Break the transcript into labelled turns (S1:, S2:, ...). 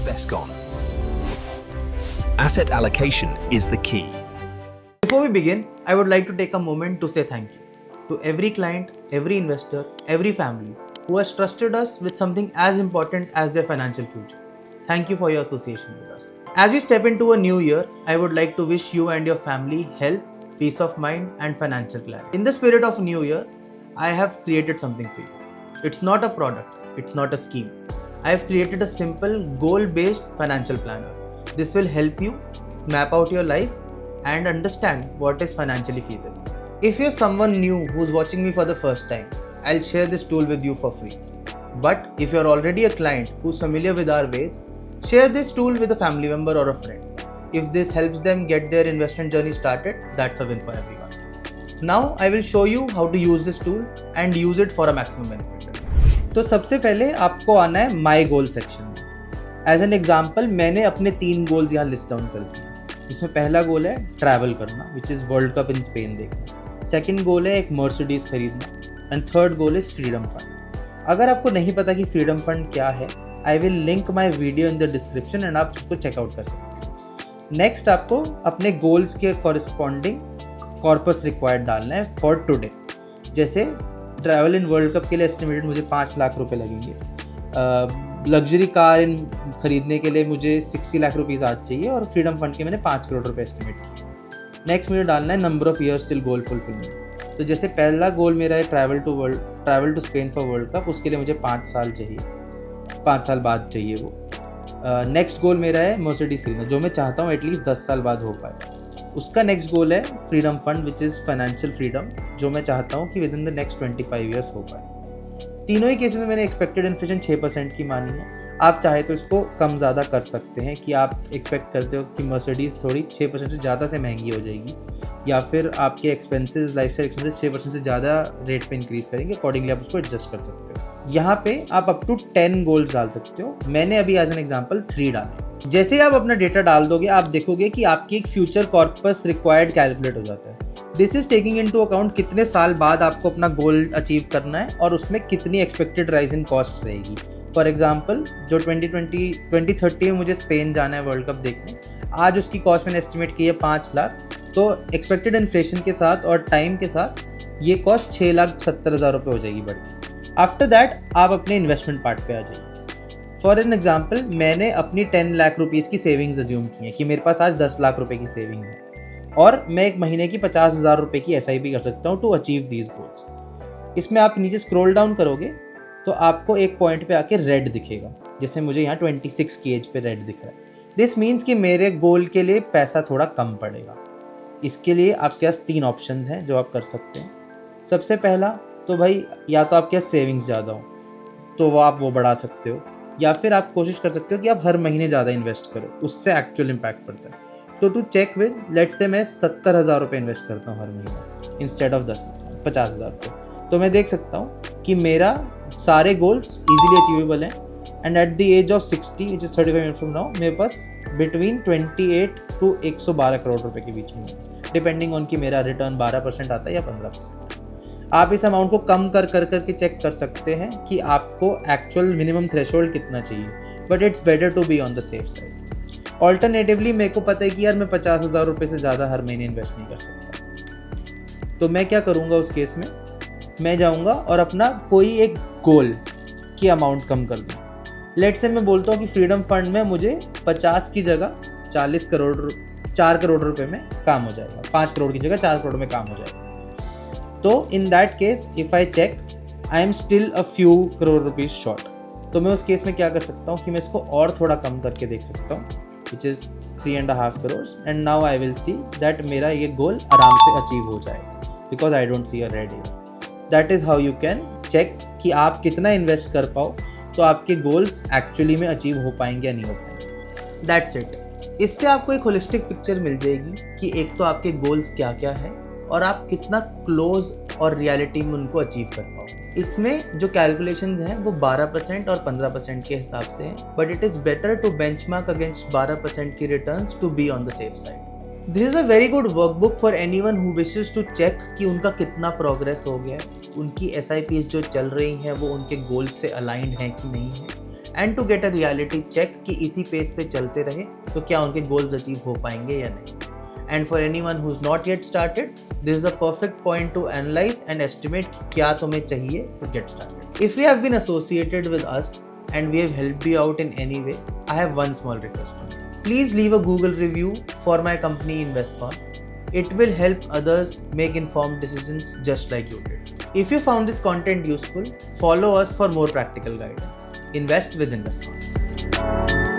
S1: best gone. Asset allocation is the key.
S2: Before we begin, I would like to take a moment to say thank you to every client, every investor, every family who has trusted us with something as important as their financial future. Thank you for your association with us. As we step into a new year, I would like to wish you and your family health, peace of mind, and financial clarity. In the spirit of New Year, I have created something for you. It's not a product, it's not a scheme. I have created a simple, goal-based financial planner. This will help you map out your life and understand what is financially feasible. If you're someone new who's watching me for the first time, I'll share this tool with you for free. But if you're already a client who's familiar with our ways, share this tool with a family member or a friend. If this helps them get their investment journey started, that's a win for everyone. Now I will show you how to use this tool and use it for a maximum benefit. तो सबसे पहले आपको आना है माई गोल section में. As an example मैंने अपने 3 goals यहाँ लिस्ट डाउन कर दिए, जिसमें पहला गोल है ट्रैवल करना, which is world cup in Spain देखना. सेकंड गोल है एक मर्सिडीज खरीदना and third goal is freedom fund. अगर आपको नहीं पता कि फ्रीडम फंड क्या है, I will link my video in the description and आप उसको चेकआउट कर सकते हैं. नेक्स्ट आपको अपने गोल्स के कॉरस्पॉन्डिंग कॉर्पस रिक्वायर्ड डालना है फॉर टुडे. जैसे ट्रैवल इन वर्ल्ड कप के लिए एस्टिमेटेड मुझे 5 लाख रुपए लगेंगे. लग्जरी कार इन खरीदने के लिए मुझे 60 लाख रुपीज़ आज चाहिए और फ्रीडम फंड के मैंने 5 करोड़ रुपए एस्टिमेट किए. नेक्स्ट मुझे डालना है number of years till goal fulfilment. तो जैसे पहला गोल मेरा है travel to Spain for World Cup, उसके लिए मुझे 5 साल चाहिए, 5 साल बाद चाहिए वो. नेक्स्ट गोल मेरा है मर्सिडीज खरीदना, जो मैं चाहता हूँ एटलीस्ट 10 साल बाद हो पाए. उसका नेक्स्ट गोल है freedom fund which is financial freedom, जो मैं चाहता हूँ कि with in the next 25 years हो पाए. तीनों ही केसेस में मैंने एक्सपेक्टेड इन्फ्लेशन 6% की मानी है. आप चाहे तो इसको कम ज़्यादा कर सकते हैं कि आप एक्सपेक्ट करते हो कि मर्सिडीज़ थोड़ी 6% से ज़्यादा से महंगी हो जाएगी, या फिर आपके एक्सपेंसेस, लाइफस्टाइल एक्सपेंसेस 6% से ज़्यादा रेट पे इंक्रीज़ करेंगे. अकॉर्डिंगली आप उसको एडजस्ट कर सकते हो. यहाँ पे आप अप टू 10 गोल्स डाल सकते हो. मैंने अभी एज एन एग्जाम्पल 3 डाले. जैसे आप अपना डेटा डाल दोगे, आप देखोगे कि आपकी एक फ्यूचर कॉर्पस रिक्वायर्ड कैलकुलेट हो जाता है. This is taking into account कितने साल बाद आपको अपना गोल अचीव करना है और उसमें कितनी एक्सपेक्टेड राइज इन कॉस्ट रहेगी. फॉर एग्जांपल जो 2030 में मुझे स्पेन जाना है वर्ल्ड कप देखने, आज उसकी कॉस्ट मैंने एस्टिमेट की है 5 लाख. तो एक्सपेक्टेड इन्फ्लेशन के साथ और टाइम के साथ ये कॉस्ट 6,70,000 रुपये हो जाएगी बढ़ के. आफ्टर दैट आप अपने इन्वेस्टमेंट पार्ट पे आ जाइए. फॉर एन एग्जाम्पल मैंने अपनी 10 लाख रुपीज़ की सेविंग्स अज्यूम की है कि मेरे पास आज 10 लाख रुपए की सेविंग्स है और मैं एक महीने की 50,000 रुपये की SIP कर सकता हूँ टू अचीव दीज गोल्स. इसमें आप नीचे स्क्रॉल डाउन करोगे तो आपको एक पॉइंट पे आके रेड दिखेगा, जैसे मुझे यहाँ 26 की एज पे रेड दिख रहा है. दिस मीन्स कि मेरे गोल के लिए पैसा थोड़ा कम पड़ेगा. इसके लिए आपके पास 3 ऑप्शंस हैं जो आप कर सकते हैं. सबसे पहला तो भाई, या तो आपके पास सेविंग्स ज़्यादा हो तो वो बढ़ा सकते हो, या फिर आप कोशिश कर सकते हो कि आप हर महीने ज़्यादा इन्वेस्ट करो, उससे एक्चुअल इम्पैक्ट पड़ता है. तो to check with, let's say मैं 70,000 रुपये इन्वेस्ट करता हूँ हर महीने इंस्टेड ऑफ 50,000 रुपये. तो मैं देख सकता हूँ कि मेरा सारे गोल्स ईजिली अचीवेबल हैं. And at the age of 60 which is 35 years from now, मेरे पास बिटवीन 28 to 112 करोड़ रुपए के बीच में, डिपेंडिंग ऑन कि मेरा रिटर्न 12% आता है या 15%. आप इस अमाउंट को कम कर के चेक कर सकते हैं कि आपको एक्चुअल मिनिमम थ्रेशोल्ड कितना चाहिए. But it's better to be on the safe side. Alternatively मेरे को पता है कि यार मैं 50,000 रुपये से ज़्यादा हर महीने इन्वेस्ट नहीं कर सकता. तो मैं क्या करूँगा उस केस में, मैं जाऊँगा और अपना कोई एक गोल की अमाउंट कम कर दूँ. लेट्स से मैं बोलता हूँ कि फ्रीडम फंड में मुझे 50 की जगह 4 करोड़ रुपए में काम हो जाएगा, 5 करोड़ की जगह 4 करोड़ में काम हो जाएगा. तो in that case if I check I am still a few crore rupees short. तो मैं उस केस में क्या कर सकता हूँ कि मैं इसको और थोड़ा कम करके देख सकता हूँ, which is 3.5 crore. And now I will see that मेरा ये गोल आराम से अचीव हो जाएगा, because I don't see a red area. That is how you can check कि आप कितना इन्वेस्ट कर पाओ तो आपके गोल्स एक्चुअली में अचीव हो पाएंगे या नहीं हो पाएंगे. That's it. इससे आपको एक होलिस्टिक पिक्चर मिल जाएगी कि एक तो आपके गोल्स क्या क्या है और आप कितना क्लोज और रियलिटी में उनको अचीव कर पाओ. इसमें जो कैलकुलेशंस हैं वो 12% और 15% के हिसाब से हैं, but it is better to benchmark against 12% की returns to be on the safe side. This is a very good workbook for anyone who wishes to check कि उनका कितना प्रोग्रेस हो गया है, उनकी SIPs जो चल रही हैं वो उनके गोल से अलाइंड हैं कि नहीं है. And to get a reality check कि इसी पेस पे चलते रहे तो क्या उनके गोल्स अचीव हो पाएंगे या नहीं. And for anyone who's not yet started, this is a perfect point to analyze and estimate कि क्या तुम्हें चाहिए to get started. If you have been associated with us and we have helped you out in any way, I have one small request from you. Please leave a Google review for my company InvestCon. It will help others make informed decisions just like you did. If you found this content useful, follow us for more practical guidance. Invest with InvestCon.